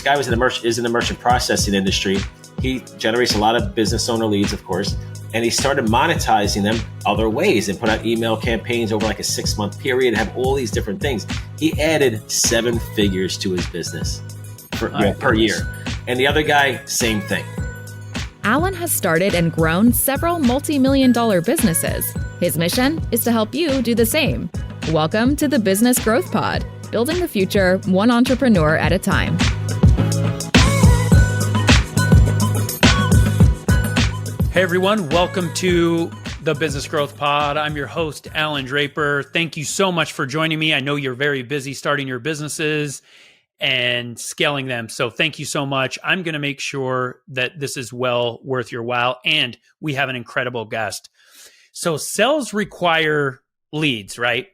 guy is in the merchant processing industry. He generates a lot of business owner leads, of course, and he started monetizing them other ways and put out email campaigns over like a 6-month period, have all these different things. He added 7 figures to his business per year. And the other guy, same thing. Allan has started and grown several multi-million-dollar businesses. His mission is to help you do the same. Welcome to the Business Growth Pod, building the future one entrepreneur at a time. Hey everyone, welcome to the Business Growth Pod. I'm your host, Allan Draper. Thank you so much for joining me. I know you're very busy starting your businesses and scaling them. So thank you so much. I'm going to make sure that this is well worth your while. And we have an incredible guest. So sales require leads, right?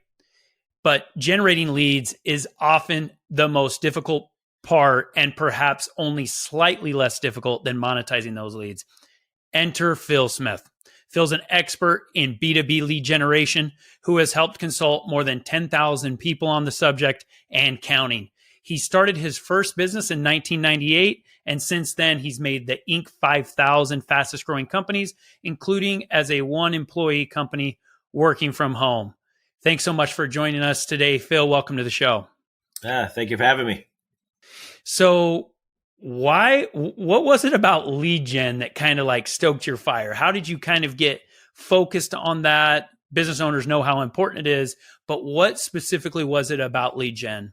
But generating leads is often the most difficult part and perhaps only slightly less difficult than monetizing those leads. Enter Phil Smith. Phil's an expert in B2B lead generation who has helped consult more than 10,000 people on the subject and counting. He started his first business in 1998, and since then, he's made the Inc. 5,000 fastest growing companies, including as a one-employee company working from home. Thanks so much for joining us today, Phil. Welcome to the show. Thank you for having me. So what was it about LeadGen that kind of like stoked your fire? How did you kind of get focused on that? Business owners know how important it is, but what specifically was it about LeadGen?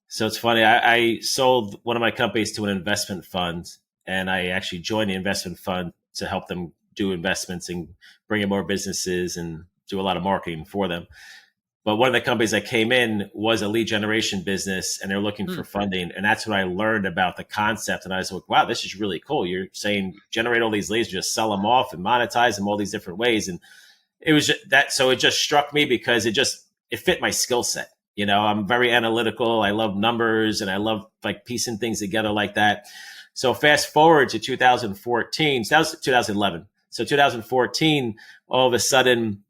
So it's funny. I sold one of my companies to an investment fund, and I actually joined the investment fund to help them do investments and bring in more businesses and do a lot of marketing for them. But one of the companies that came in was a lead generation business, and they're looking for funding. And that's when I learned about the concept. And I was like, wow, this is really cool. You're saying generate all these leads, just sell them off and monetize them all these different ways. And it was just that. So it just struck me because it fit my skill set. You know, I'm very analytical. I love numbers and I love like piecing things together like that. So fast forward to 2014, so that was 2011. So 2014, all of a sudden,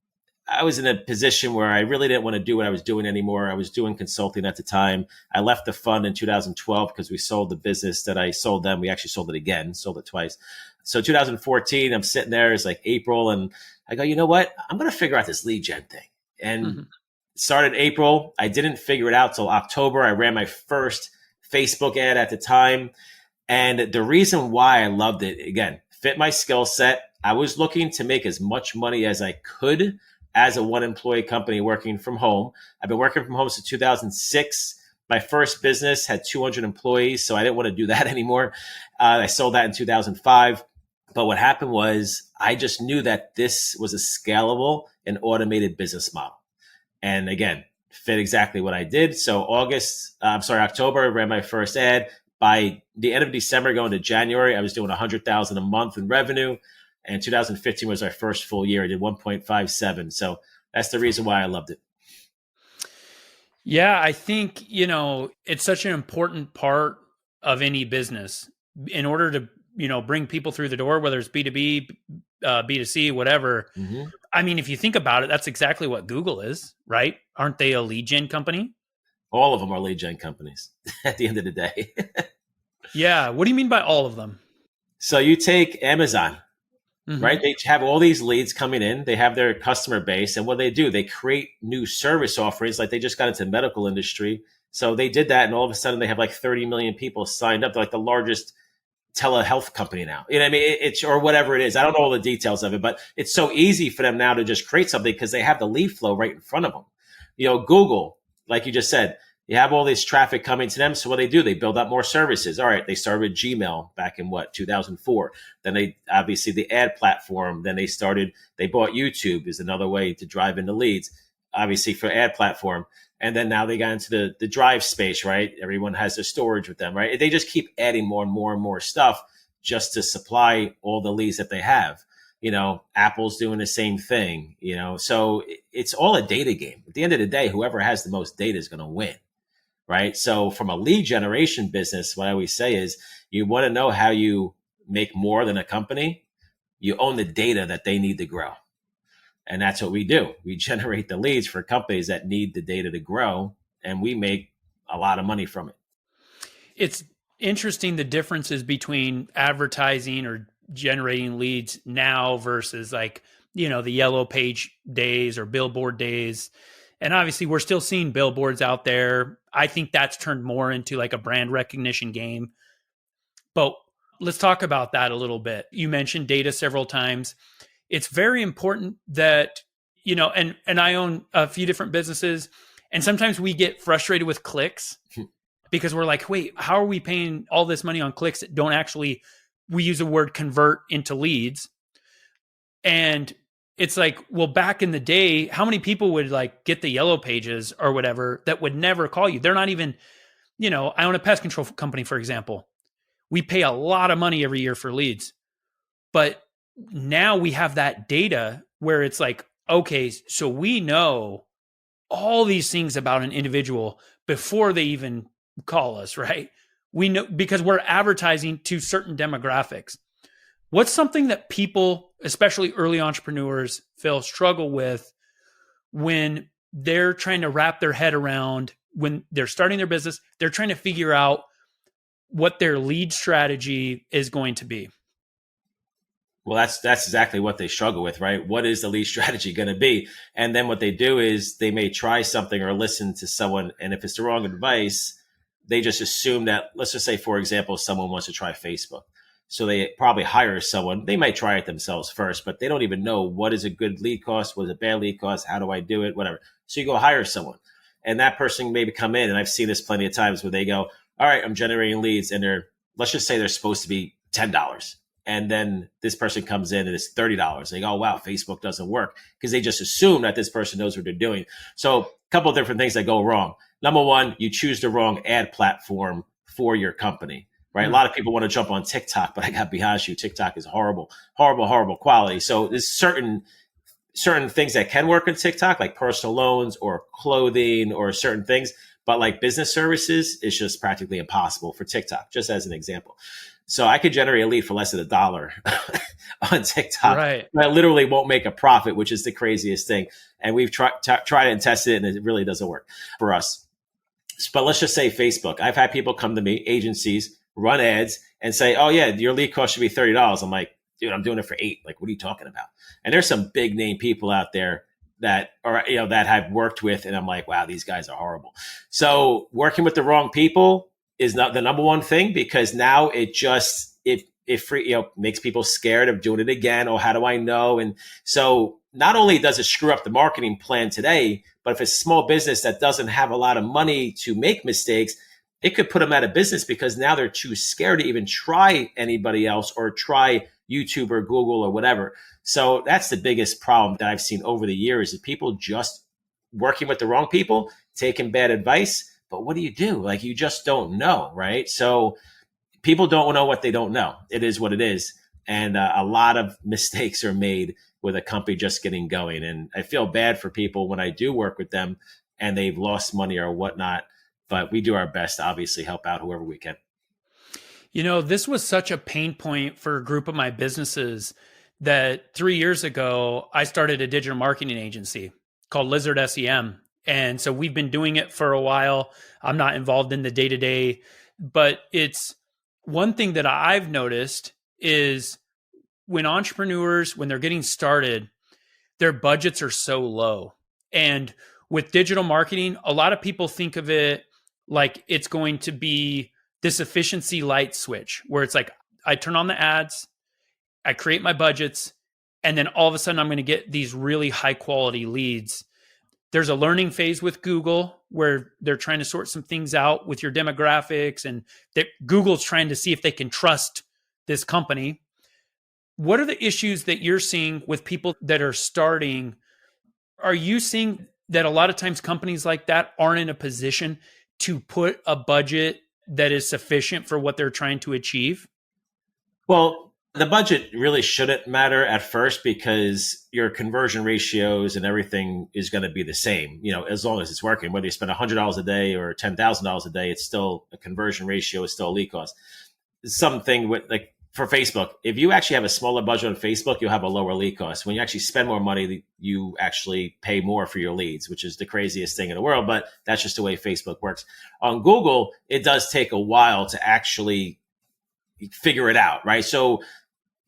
I was in a position where I really didn't want to do what I was doing anymore. I was doing consulting at the time. I left the fund in 2012 because we sold the business that I sold them. We actually sold it again, sold it twice. So 2014, I'm sitting there, it's like April, and I go, you know what? I'm going to figure out this LeadGen thing. And started April. I didn't figure it out till October. I ran my first Facebook ad at the time. And the reason why I loved it, again, fit my skill set. I was looking to make as much money as I could as a one-employee company working from home. I've been working from home since 2006. My first business had 200 employees, so I didn't want to do that anymore. I sold that in 2005. But what happened was I just knew that this was a scalable and automated business model. And again, fit exactly what I did. So October, I ran my first ad. By the end of December, going to January, I was doing $100,000 a month in revenue. And 2015 was our first full year. I did 1.57. So that's the reason why I loved it. Yeah, I think, it's such an important part of any business in order to, bring people through the door, whether it's B2B, B2C, whatever. Mm-hmm. I mean, if you think about it, that's exactly what Google is, right? Aren't they a lead gen company? All of them are lead gen companies at the end of the day. Yeah. What do you mean by all of them? So you take Amazon, right? They have all these leads coming in. They have their customer base. And what do, they create new service offerings. Like they just got into the medical industry. So they did that. And all of a sudden they have like 30 million people signed up. They're like the largest telehealth company now, you know what I mean? It's, or whatever it is. I don't know all the details of it, but it's so easy for them now to just create something because they have the lead flow right in front of them. Google, like you just said, you have all this traffic coming to them. So what do, they build up more services. All right. They started with Gmail back in 2004. Then they obviously the ad platform. Then they bought YouTube is another way to drive into leads, obviously for ad platform. And then now they got into the drive space, right? Everyone has their storage with them, right? They just keep adding more and more and more stuff just to supply all the leads that they have. Apple's doing the same thing, so it's all a data game. At the end of the day, whoever has the most data is going to win, right? So from a lead generation business, what I always say is you want to know how you make more than a company. You own the data that they need to grow. And that's what we do. We generate the leads for companies that need the data to grow, and we make a lot of money from it. interesting the differences between advertising or generating leads now versus like, the yellow page days or billboard days. And obviously we're still seeing billboards out there. I think that's turned more into like a brand recognition game. But let's talk about that a little bit. You mentioned data several times. It's very important that, and I own a few different businesses, and sometimes we get frustrated with clicks because we're like, wait, how are we paying all this money on clicks that don't actually, we use the word convert into leads. And it's like, well, back in the day, how many people would like get the yellow pages or whatever that would never call you? They're not even, I own a pest control company, for example. We pay a lot of money every year for leads, but now we have that data where it's like, okay, so we know all these things about an individual before they even call us, right? We know because we're advertising to certain demographics. What's something that people, especially early entrepreneurs, struggle with when they're trying to wrap their head around when they're starting their business? They're trying to figure out what their lead strategy is going to be. Well, that's exactly what they struggle with, right? What is the lead strategy going to be? And then what they do is they may try something or listen to someone, and if it's the wrong advice, they just assume that, let's just say, for example, someone wants to try Facebook. So they probably hire someone. They might try it themselves first, but they don't even know what is a good lead cost, what is a bad lead cost, how do I do it, whatever. So you go hire someone, and that person maybe come in, and I've seen this plenty of times where they go, all right, I'm generating leads, and let's just say they're supposed to be $10. And then this person comes in and it's $30. They go, oh, wow, Facebook doesn't work, because they just assume that this person knows what they're doing. So a couple of different things that go wrong. Number one, you choose the wrong ad platform for your company, right? A lot of people want to jump on TikTok, but I got behind you. TikTok is horrible quality. So there's certain things that can work on TikTok, like personal loans or clothing or certain things. But like business services, it's just practically impossible for TikTok, just as an example. So I could generate a lead for less than $1 on TikTok. Right. But I literally won't make a profit, which is the craziest thing. And we've tried and tested it, and it really doesn't work for us. But let's just say Facebook. I've had people come to me, agencies, run ads, and say, oh, yeah, your lead cost should be $30. I'm like, dude, I'm doing it for $8. Like, what are you talking about? And there's some big name people out there that are, that I've worked with, and I'm like, wow, these guys are horrible. So working with the wrong people is not the number one thing, because now it makes people scared of doing it again. Or how do I know? And so not only does it screw up the marketing plan today, but if it's a small business that doesn't have a lot of money to make mistakes, it could put them out of business, because now they're too scared to even try anybody else or try YouTube or Google or whatever. So that's the biggest problem that I've seen over the years, is people just working with the wrong people, taking bad advice. But what do you do? Like, you just don't know, right? So people don't know what they don't know. It is what it is. And a lot of mistakes are made with a company just getting going. And I feel bad for people when I do work with them and they've lost money or whatnot. But we do our best to obviously help out whoever we can. This was such a pain point for a group of my businesses that 3 years ago, I started a digital marketing agency called Lizard SEM. And so we've been doing it for a while. I'm not involved in the day-to-day, but it's one thing that I've noticed is when entrepreneurs, when they're getting started, their budgets are so low. And with digital marketing, a lot of people think of it like it's going to be this efficiency light switch where it's like, I turn on the ads, I create my budgets, and then all of a sudden I'm going to get these really high quality leads. There's a learning phase with Google where they're trying to sort some things out with your demographics, and Google's trying to see if they can trust this company. What are the issues that you're seeing with people that are starting? Are you seeing that a lot of times companies like that aren't in a position to put a budget that is sufficient for what they're trying to achieve? Well, the budget really shouldn't matter at first, because your conversion ratios and everything is going to be the same, as long as it's working. Whether you spend $100 a day or $10,000 a day, it's still a conversion ratio, it's still a lead cost. Something with like for Facebook, if you actually have a smaller budget on Facebook, you'll have a lower lead cost. When you actually spend more money, you actually pay more for your leads, which is the craziest thing in the world, but that's just the way Facebook works. On Google, it does take a while to actually figure it out, right? So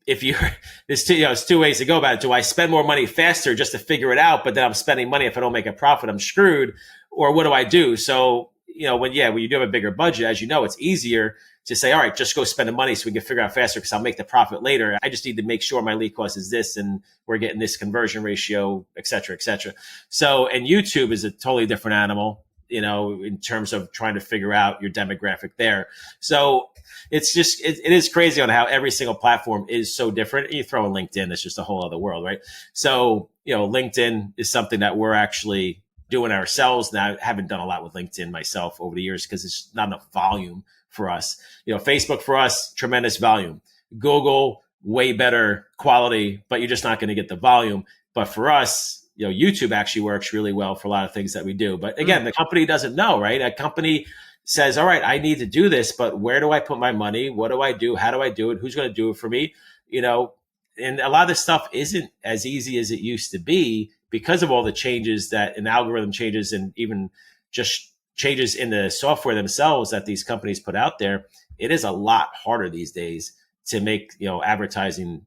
if you're, there's two ways to go about it. Do I spend more money faster just to figure it out, but then I'm spending money, if I don't make a profit, I'm screwed? Or what do I do? So, when you do have a bigger budget, as you know, it's easier to say, all right, just go spend the money so we can figure out faster because I'll make the profit later. I just need to make sure my lead cost is this and we're getting this conversion ratio, et cetera, et cetera. So, and YouTube is a totally different animal, in terms of trying to figure out your demographic there. So it's just, it is crazy on how every single platform is so different. You throw in LinkedIn, it's just a whole other world, right? So, LinkedIn is something that we're actually doing ourselves. Now, I haven't done a lot with LinkedIn myself over the years because it's not enough volume for us. Facebook for us, tremendous volume. Google, way better quality, but you're just not going to get the volume. But for us, YouTube actually works really well for a lot of things that we do. But again, the company doesn't know, right? A company says, all right, I need to do this, but where do I put my money? What do I do? How do I do it? Who's going to do it for me? And a lot of this stuff isn't as easy as it used to be because of all the changes that an algorithm changes and even just changes in the software themselves that these companies put out there. It is a lot harder these days to make, advertising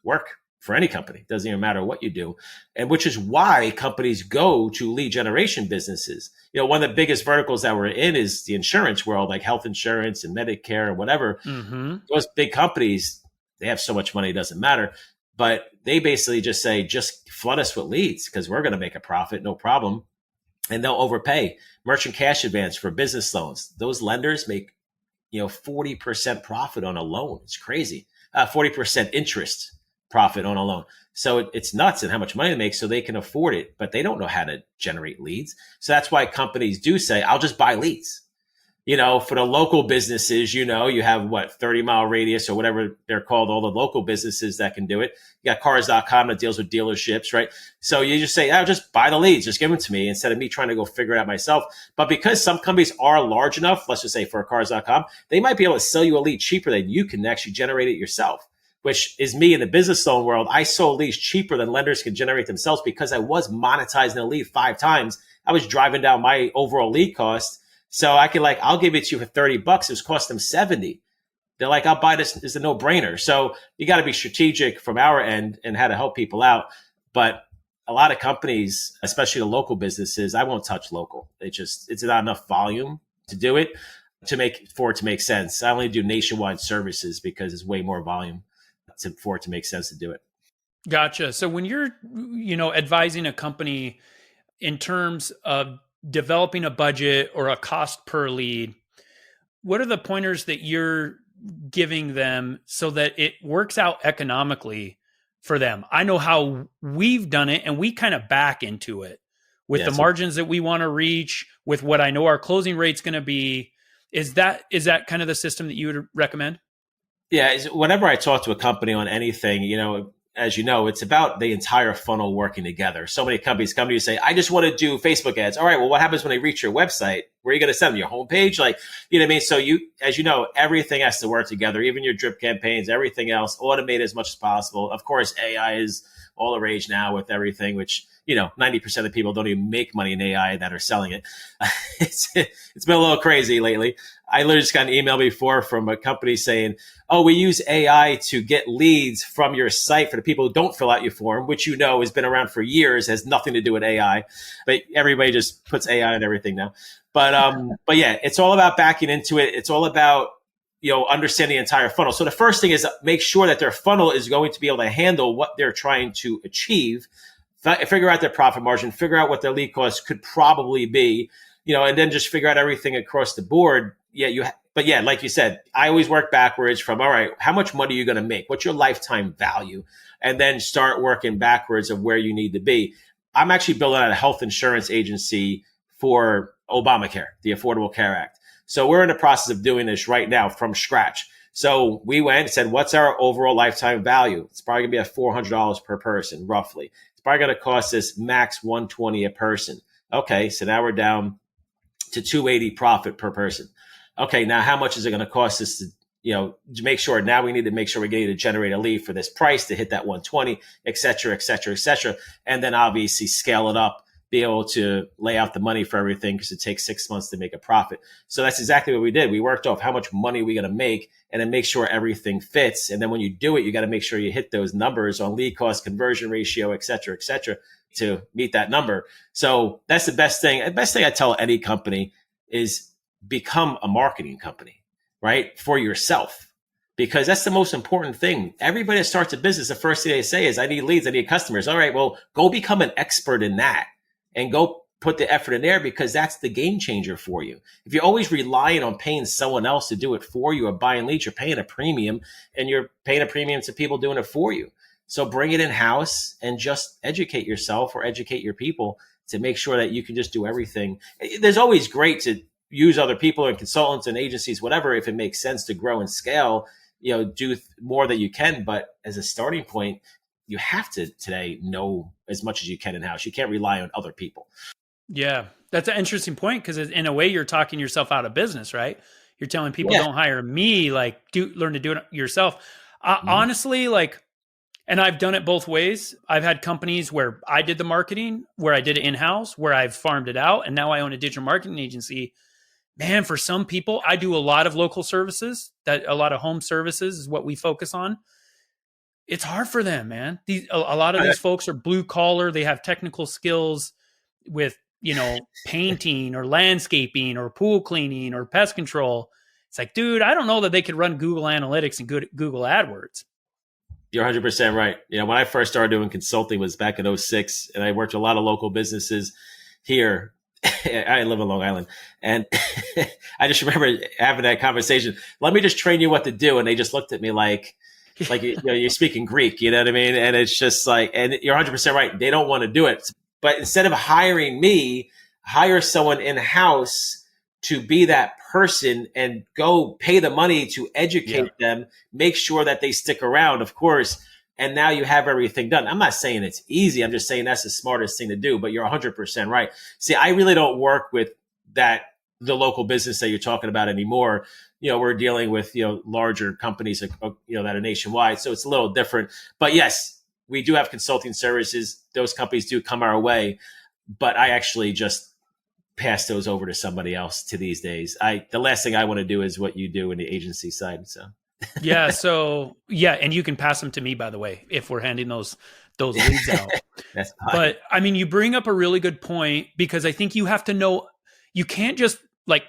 work for any company. It doesn't even matter what you do. And which is why companies go to lead generation businesses. One of the biggest verticals that we're in is the insurance world, like health insurance and Medicare and whatever. Mm-hmm. Those big companies, they have so much money, it doesn't matter. But they basically just say, just flood us with leads because we're going to make a profit, no problem. And they'll overpay. Merchant cash advance for business loans. Those lenders make, 40% profit on a loan. It's crazy. 40% interest profit on a loan. So it's nuts in how much money they make so they can afford it, but they don't know how to generate leads. So that's why companies do say, I'll just buy leads. For the local businesses, you have 30-mile radius or whatever they're called, all the local businesses that can do it. You got cars.com that deals with dealerships, right? So you just say, I'll just buy the leads, just give them to me instead of me trying to go figure it out myself. But because some companies are large enough, let's just say for cars.com, they might be able to sell you a lead cheaper than you can actually generate it yourself, which is me in the business loan world. I sold leads cheaper than lenders can generate themselves because I was monetizing a lead 5 times. I was driving down my overall lead cost. So I can I'll give it to you for $30. It was cost them 70. They're like, I'll buy this. It's a no brainer. So you got to be strategic from our end and how to help people out. But a lot of companies, especially the local businesses, I won't touch local. It's not enough volume to do it for it to make sense. I only do nationwide services because it's way more volume for it to make sense to do it. Gotcha. So when you're, advising a company in terms of developing a budget or a cost per lead, what are the pointers that you're giving them so that it works out economically for them? I know how we've done it and we kind of back into it with the margins that we want to reach, with what I know our closing rate's going to be. Is that kind of the system that you would recommend? Yeah. Whenever I talk to a company on anything, as you know, it's about the entire funnel working together. So many companies come to you and say, I just want to do Facebook ads. All right, well, what happens when they reach your website? Where are you going to send them? Your homepage? You know what I mean? So as you know, everything has to work together, even your drip campaigns, everything else, automate as much as possible. Of course, AI is all the rage now with everything, which, 90% of people don't even make money in AI that are selling it. It's been a little crazy lately. I literally just got an email before from a company saying, oh, we use AI to get leads from your site for the people who don't fill out your form, which has been around for years, has nothing to do with AI. But everybody just puts AI on everything now. But yeah, it's all about backing into it. It's all about, understanding the entire funnel. So the first thing is make sure that their funnel is going to be able to handle what they're trying to achieve, figure out their profit margin, figure out what their lead costs could probably be, and then just figure out everything across the board. But like you said, I always work backwards from, all right, how much money are you going to make? What's your lifetime value? And then start working backwards of where you need to be. I'm actually building out a health insurance agency for Obamacare, the Affordable Care Act. So we're in the process of doing this right now from scratch. So we went and said, what's our overall lifetime value? It's probably going to be at $400 per person, roughly. It's probably going to cost us max $120 a person. Okay, so now we're down to $280 profit per person. Okay, now how much is it going to cost us to make sure now we need to make sure we're getting to generate a lead for this price to hit that 120, et cetera, et cetera, et cetera. And then obviously scale it up, be able to lay out the money for everything because it takes 6 months to make a profit. So that's exactly what we did. We worked off how much money we got to make and then make sure everything fits. And then when you do it, you got to make sure you hit those numbers on lead cost, conversion ratio, et cetera, to meet that number. So that's the best thing. The best thing I tell any company is become a marketing company, right? For yourself, because that's the most important thing. Everybody that starts a business, the first thing they say is, I need leads, I need customers. All right, well, go become an expert in that and go put the effort in there, because that's the game changer for you. If you're always relying on paying someone else to do it for you or buying leads, you're paying a premium, and you're paying a premium to people doing it for you. So bring it in house and just educate yourself or educate your people to make sure that you can just do everything. There's always great to use other people and consultants and agencies, whatever, if it makes sense to grow and scale, do more that you can. But as a starting point, you have to today know as much as you can in-house. You can't rely on other people. Yeah, that's an interesting point, because in a way you're talking yourself out of business, right? You're telling people, don't hire me, learn to do it yourself. Honestly, and I've done it both ways. I've had companies where I did the marketing, where I did it in-house, where I've farmed it out, and now I own a digital marketing agency. Man, for some people, I do a lot of local services, a lot of home services is what we focus on. It's hard for them, man. A lot of these folks are blue collar. They have technical skills with, painting or landscaping or pool cleaning or pest control. It's like, dude, I don't know that they could run Google Analytics and Google AdWords. You're 100% right. When I first started doing consulting was back in 2006, and I worked with a lot of local businesses here. I live on Long Island, and I just remember having that conversation. Let me just train you what to do. And they just looked at me like you're speaking Greek, you know what I mean? And it's just like, and you're 100% right. They don't want to do it. But instead of hiring me, hire someone in-house to be that person and go pay the money to educate them, make sure that they stick around, of course. And now you have everything done. I'm not saying it's easy. I'm just saying that's the smartest thing to do, but you're 100% right. See, I really don't work with the local business that you're talking about anymore. We're dealing with, larger companies, that are nationwide. So it's a little different, but yes, we do have consulting services. Those companies do come our way, but I actually just pass those over to somebody else to these days. The last thing I want to do is what you do in the agency side. So. And you can pass them to me, by the way, if we're handing those leads out. That's fine. But I mean, you bring up a really good point, because I think you have to know, you can't just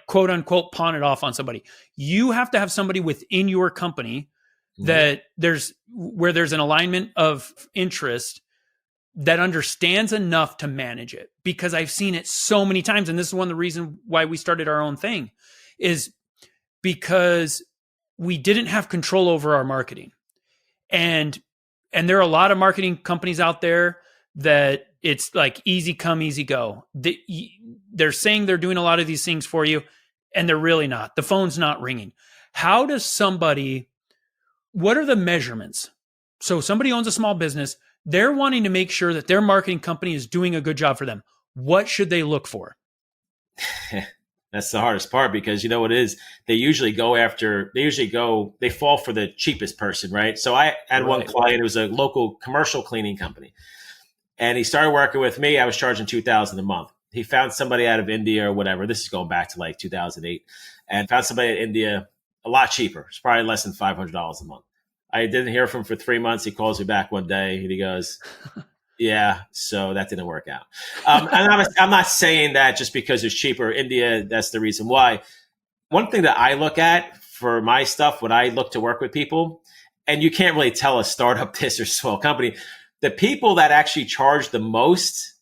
quote unquote pawn it off on somebody. You have to have somebody within your company that there's an alignment of interest, that understands enough to manage it. Because I've seen it so many times, and this is one of the reasons why we started our own thing, is because we didn't have control over our marketing. And there are a lot of marketing companies out there that it's like easy come, easy go. They're saying they're doing a lot of these things for you, and they're really not. The phone's not ringing. What are the measurements? So somebody owns a small business. They're wanting to make sure that their marketing company is doing a good job for them. What should they look for? That's the hardest part, because you know what it is? They fall for the cheapest person, right? So I had one client, it was a local commercial cleaning company, and he started working with me. I was charging $2,000 a month. He found somebody out of India or whatever. This is going back to 2008, and found somebody in India a lot cheaper. It's probably less than $500 a month. I didn't hear from him for 3 months. He calls me back one day and he goes, yeah, so that didn't work out. And I'm not saying that just because it's cheaper. India, that's the reason why. One thing that I look at for my stuff when I look to work with people, and you can't really tell a startup this or small company, the people that actually charge the most,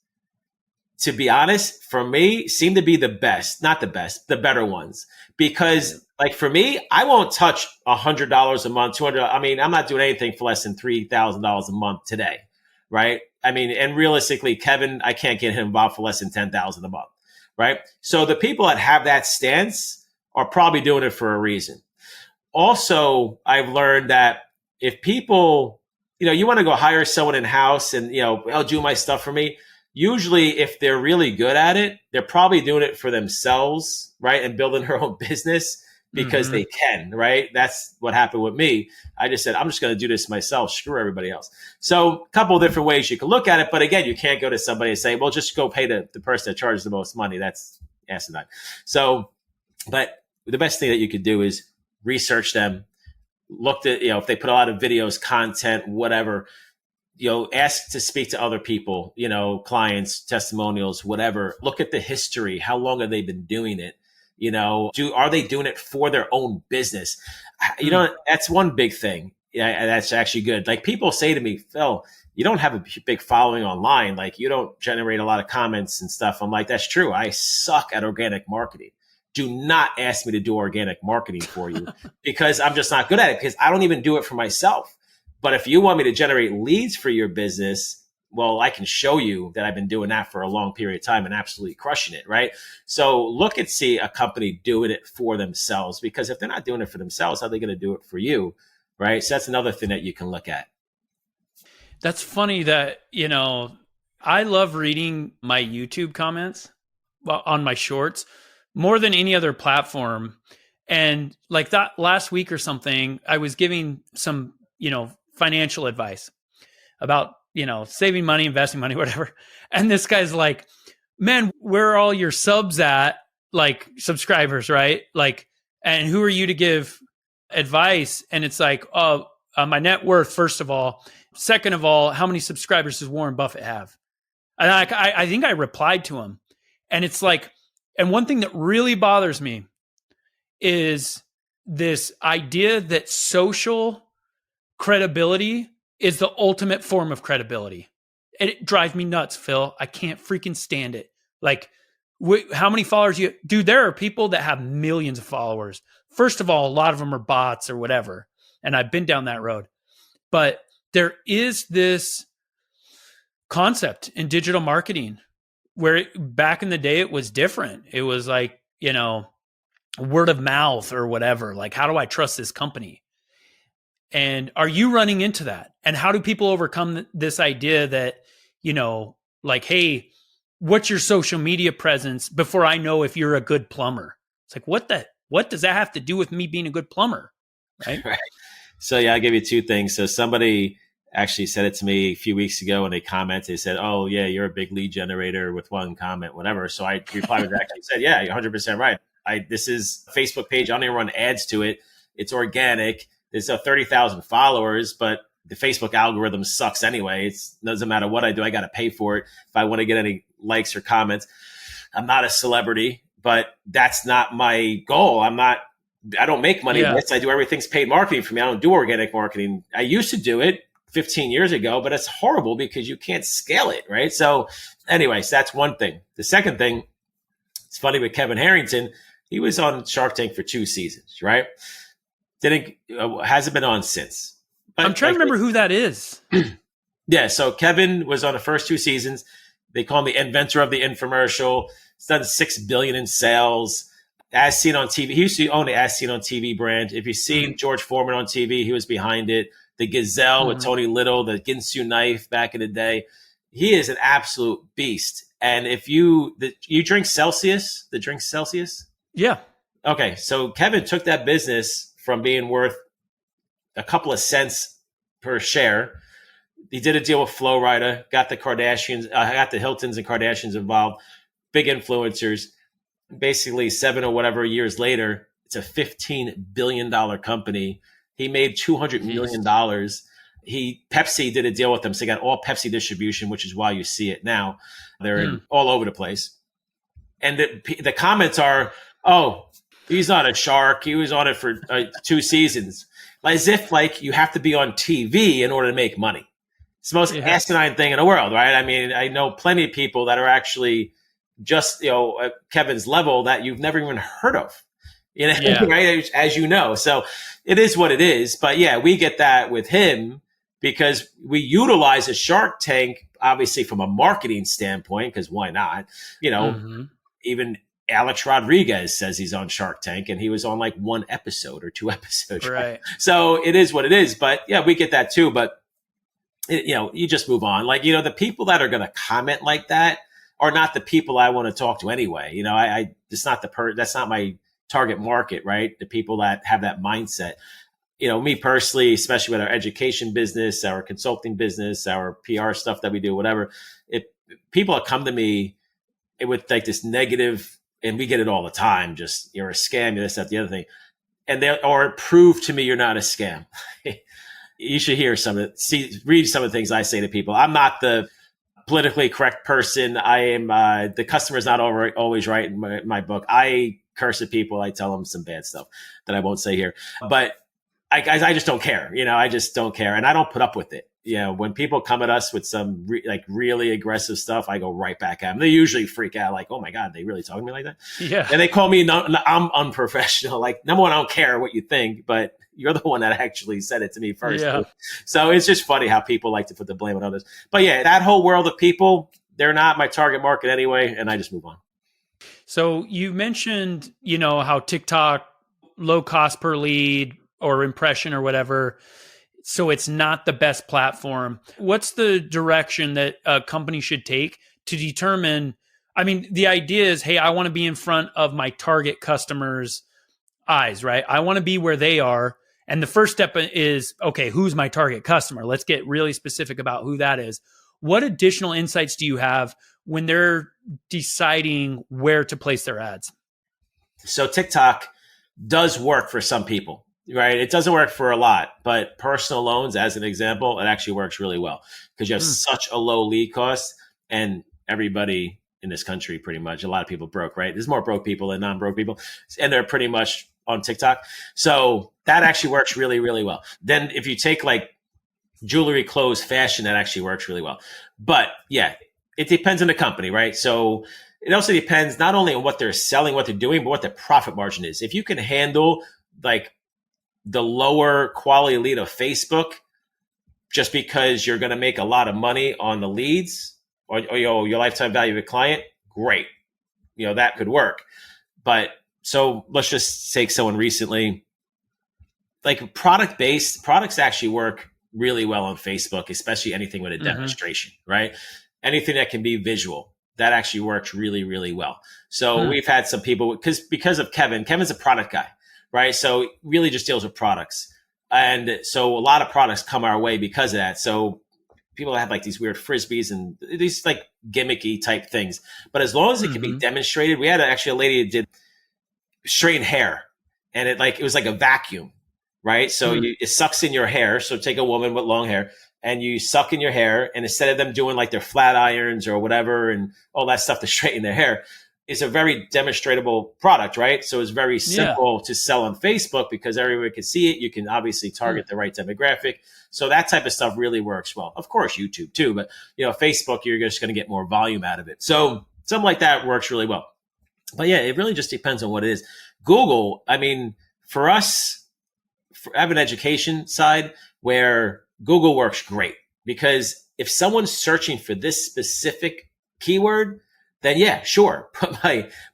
to be honest, for me, seem to be the best, not the best, the better ones. Because for me, I won't touch $100 a month, $200. I mean, I'm not doing anything for less than $3,000 a month today. Right. I mean, and realistically, Kevin, I can't get him involved for less than $10,000 a month. Right. So the people that have that stance are probably doing it for a reason. Also, I've learned that if people, you want to go hire someone in house and, I'll do my stuff for me. Usually, if they're really good at it, they're probably doing it for themselves, right? And building their own business, because they can, right? That's what happened with me. I just said, I'm just going to do this myself. Screw everybody else. So a couple of different ways you can look at it. But again, you can't go to somebody and say, well, just go pay the person that charges the most money. That's asinine. So, but the best thing that you could do is research them, look at, if they put a lot of videos, content, whatever, ask to speak to other people, clients, testimonials, whatever. Look at the history. How long have they been doing it? Are they doing it for their own business? That's one big thing. Yeah, that's actually good. Like people say to me, Phil, you don't have a big following online. Like you don't generate a lot of comments and stuff. I'm like, that's true. I suck at organic marketing. Do not ask me to do organic marketing for you because I'm just not good at it because I don't even do it for myself. But if you want me to generate leads for your business, well, I can show you that I've been doing that for a long period of time and absolutely crushing it, right? So look and see a company doing it for themselves, because if they're not doing it for themselves, how are they going to do it for you, right? So that's another thing that you can look at. That's funny that, I love reading my YouTube comments on my shorts more than any other platform. And like that last week or something, I was giving some, financial advice about, saving money, investing money, whatever. And this guy's like, man, where are all your subs at? Like subscribers, right? Like, and who are you to give advice? And it's like, my net worth, first of all. Second of all, how many subscribers does Warren Buffett have? And I think I replied to him. And it's like, and one thing that really bothers me is this idea that social credibility is the ultimate form of credibility. It drives me nuts, Phil. I can't freaking stand it. Like, how many followers dude, there are people that have millions of followers. First of all, a lot of them are bots or whatever. And I've been down that road. But there is this concept in digital marketing where back in the day, it was different. It was like, word of mouth or whatever. Like, how do I trust this company? And are you running into that? And how do people overcome this idea that, like, hey, what's your social media presence before I know if you're a good plumber? It's like, what does that have to do with me being a good plumber? Right. Right. So yeah, I'll give you two things. So somebody actually said it to me a few weeks ago and they commented, they said, oh yeah, you're a big lead generator with one comment, whatever. So I replied with actually said, yeah, you're 100% right. This is a Facebook page. I don't even run ads to it. It's organic. There's 30,000 followers, but the Facebook algorithm sucks anyway. It doesn't matter what I do. I got to pay for it if I want to get any likes or comments. I'm not a celebrity, but that's not my goal. I don't make money. Yeah. I do everything's paid marketing for me. I don't do organic marketing. I used to do it 15 years ago, but it's horrible because you can't scale it, right? So anyways, that's one thing. The second thing, it's funny with Kevin Harrington, he was on Shark Tank for 2 seasons, right? Hasn't been on since. But I'm trying to remember who that is. Yeah, so Kevin was on the first 2 seasons. They call him the inventor of the infomercial. He's done $6 billion in sales. As Seen on TV, he used to own the As Seen on TV brand. If you've seen George Foreman on TV, he was behind it. The Gazelle with Tony Little, the Ginsu knife back in the day. He is an absolute beast. And if you drink Celsius, the drink Celsius? Yeah. Okay, so Kevin took that business from being worth a couple of cents per share. He did a deal with Flo Rida, got the Kardashians, got the Hiltons and Kardashians involved, big influencers. Basically, 7 or whatever years later, it's a $15 billion company. He made $200 million. Pepsi did a deal with them, so they got all Pepsi distribution, which is why you see it now. They're all over the place. And the comments are, oh, he's not a shark. He was on it for 2 seasons. As if like you have to be on TV in order to make money. It's the most asinine thing in the world, right? I mean, I know plenty of people that are actually just, at Kevin's level that you've never even heard of, right? As you know. So it is what it is. But yeah, we get that with him because we utilize a Shark Tank, obviously from a marketing standpoint, because why not? Even Alex Rodriguez says he's on Shark Tank and he was on like 1 episode or 2 episodes. Right. So it is what it is. But yeah, we get that too. But you just move on. Like, the people that are going to comment like that are not the people I want to talk to anyway. It's not that's not my target market, right? The people that have that mindset. Me personally, especially with our education business, our consulting business, our PR stuff that we do, whatever, if people come to me with like this negative, and we get it all the time, just you're a scam, you're this, that, the other thing. And or prove to me you're not a scam. You should hear read some of the things I say to people. I'm not the politically correct person. I am, the customer's not always right in my book. I curse at people. I tell them some bad stuff that I won't say here, but I just don't care. I just don't care. And I don't put up with it. When people come at us with some really aggressive stuff, I go right back at them. They usually freak out like, oh my God, they really talking to me like that? Yeah. And they call me, I'm unprofessional. Like, number one, I don't care what you think, but you're the one that actually said it to me first. Yeah. So it's just funny how people like to put the blame on others. But yeah, that whole world of people, they're not my target market anyway. And I just move on. So you mentioned, how TikTok, low cost per lead or impression or whatever, so it's not the best platform. What's the direction that a company should take to determine? I mean, the idea is, hey, I want to be in front of my target customers' eyes, right? I want to be where they are. And the first step is, okay, who's my target customer? Let's get really specific about who that is. What additional insights do you have when they're deciding where to place their ads? So TikTok does work for some people. Right. It doesn't work for a lot, but personal loans, as an example, it actually works really well because you have such a low lead cost, and everybody in this country, pretty much, a lot of people broke, right? There's more broke people than non-broke people, and they're pretty much on TikTok. So that actually works really, really well. Then if you take like jewelry, clothes, fashion, that actually works really well. But yeah, it depends on the company, right? So it also depends not only on what they're selling, what they're doing, but what the profit margin is. If you can handle like the lower quality lead of Facebook, just because you're going to make a lot of money on the leads or your lifetime value of a client, great. That could work. But so let's just take someone recently, like product-based products actually work really well on Facebook, especially anything with a demonstration, right? Anything that can be visual, that actually works really, really well. So we've had some people, because of Kevin's a product guy. Right. So really just deals with products. And so a lot of products come our way because of that. So people have like these weird Frisbees and these like gimmicky type things. But as long as it can be demonstrated, we had actually a lady that did straighten hair, and it was like a vacuum. Right. So it sucks in your hair. So take a woman with long hair and you suck in your hair. And instead of them doing like their flat irons or whatever and all that stuff to straighten their hair, it's a very demonstratable product, right? So it's very simple to sell on Facebook because everyone can see it. You can obviously target the right demographic. So that type of stuff really works well. Of course, YouTube too, but Facebook, you're just going to get more volume out of it. So something like that works really well. But yeah, it really just depends on what it is. Google, I mean, for us, I have an education side where Google works great because if someone's searching for this specific keyword, then yeah, sure, put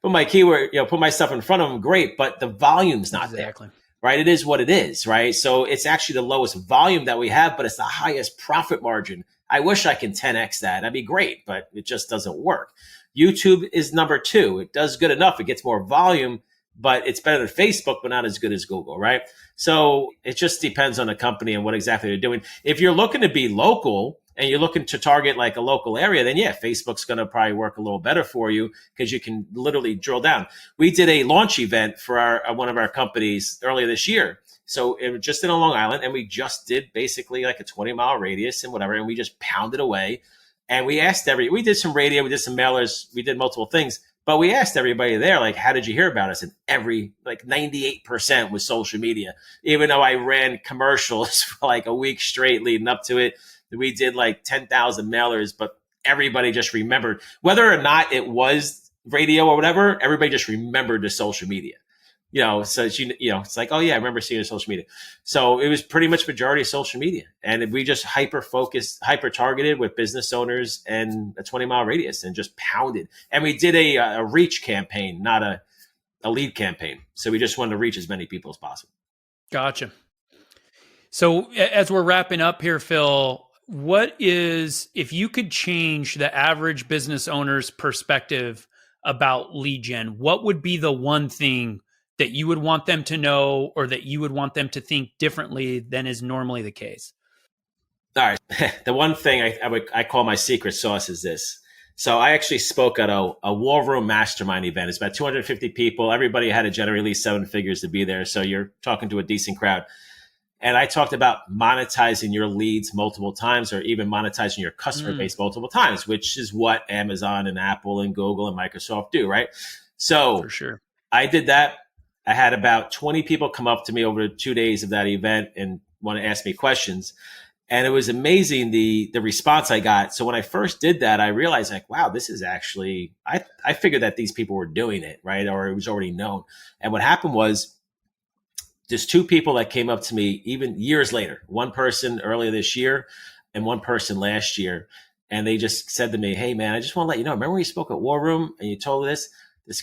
my keyword, put my stuff in front of them, great, but the volume's not there, right? It is what it is, right? So it's actually the lowest volume that we have, but it's the highest profit margin. I wish I can 10x that. That'd be great, but it just doesn't work. YouTube is number 2. It does good enough. It gets more volume, but it's better than Facebook, but not as good as Google, right? So it just depends on the company and what exactly they're doing. If you're looking to be local, and you're looking to target like a local area, then yeah, Facebook's going to probably work a little better for you because you can literally drill down. We did a launch event for one of our companies earlier this year. So it was just in Long Island, and we just did basically like a 20-mile radius and whatever, and we just pounded away. And we asked we did some radio, we did some mailers, we did multiple things, but we asked everybody there, like, how did you hear about us? And 98% was social media, even though I ran commercials for like a week straight leading up to it. We did like 10,000 mailers, but everybody just remembered, whether or not it was radio or whatever, everybody just remembered the social media. So it's like, oh yeah, I remember seeing the social media. So it was pretty much majority of social media. And we just hyper targeted with business owners and a 20-mile radius and just pounded. And we did a reach campaign, not a lead campaign. So we just wanted to reach as many people as possible. Gotcha. So as we're wrapping up here, Phil, if you could change the average business owner's perspective about LeadGen, what would be the one thing that you would want them to know or that you would want them to think differently than is normally the case? All right. The one thing I call my secret sauce is this. So I actually spoke at a War Room Mastermind event. It's about 250 people. Everybody had to generate at least 7 figures to be there. So you're talking to a decent crowd. And I talked about monetizing your leads multiple times, or even monetizing your customer base multiple times, which is what Amazon and Apple and Google and Microsoft do, right? So For sure. I did that. I had about 20 people come up to me over 2 days of that event and want to ask me questions. And it was amazing the response I got. So when I first did that, I realized like, wow, this is actually, I figured that these people were doing it, right? Or it was already known. And what happened was there's 2 people that came up to me even years later, one person earlier this year and one person last year. And they just said to me, hey man, I just want to let you know, remember when you spoke at War Room and you told this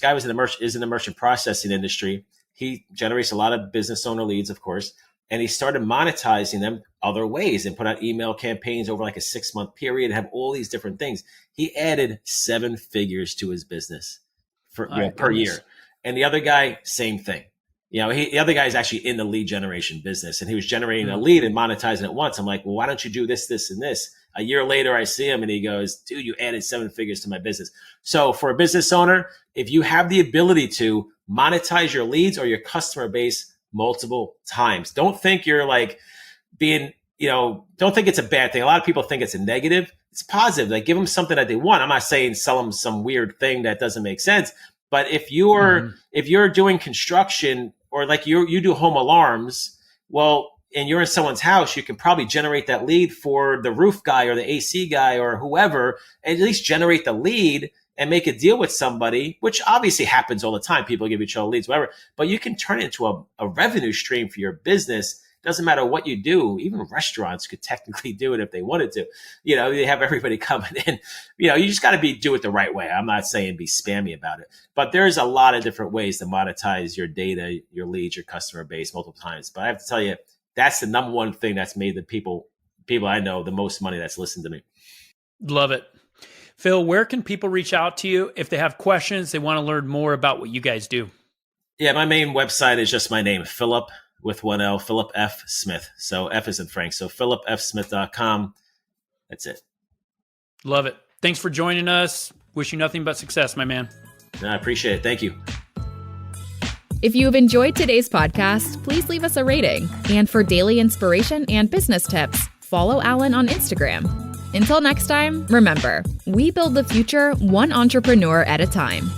guy is in the merchant processing industry. He generates a lot of business owner leads, of course. And he started monetizing them other ways and put out email campaigns over like a 6-month period and have all these different things. He added 7 figures to his business per year. And the other guy, same thing. The other guy is actually in the lead generation business, and he was generating a lead and monetizing it once. I'm like, well, why don't you do this, this, and this? A year later, I see him and he goes, dude, you added 7 figures to my business. So for a business owner, if you have the ability to monetize your leads or your customer base multiple times, don't think you're like being, don't think it's a bad thing. A lot of people think it's a negative. It's positive. Like give them something that they want. I'm not saying sell them some weird thing that doesn't make sense. But if you're doing construction or like you do home alarms, well, and you're in someone's house, you can probably generate that lead for the roof guy or the AC guy or whoever, and at least generate the lead and make a deal with somebody, which obviously happens all the time. People give each other leads, whatever, but you can turn it into a revenue stream for your business. Doesn't matter what you do. Even restaurants could technically do it if they wanted to. They have everybody coming in. You just got to do it the right way. I'm not saying be spammy about it, but there's a lot of different ways to monetize your data, your leads, your customer base multiple times. But I have to tell you, that's the number one thing that's made the people I know the most money that's listened to me. Love it. Phil, where can people reach out to you if they have questions, they want to learn more about what you guys do? Yeah, my main website is just my name, Philip with 1 L, Philip F. Smith. So F is in Frank. So philipfsmith.com. That's it. Love it. Thanks for joining us. Wish you nothing but success, my man. I appreciate it. Thank you. If you have enjoyed today's podcast, please leave us a rating. And for daily inspiration and business tips, follow Allan on Instagram. Until next time, remember, we build the future one entrepreneur at a time.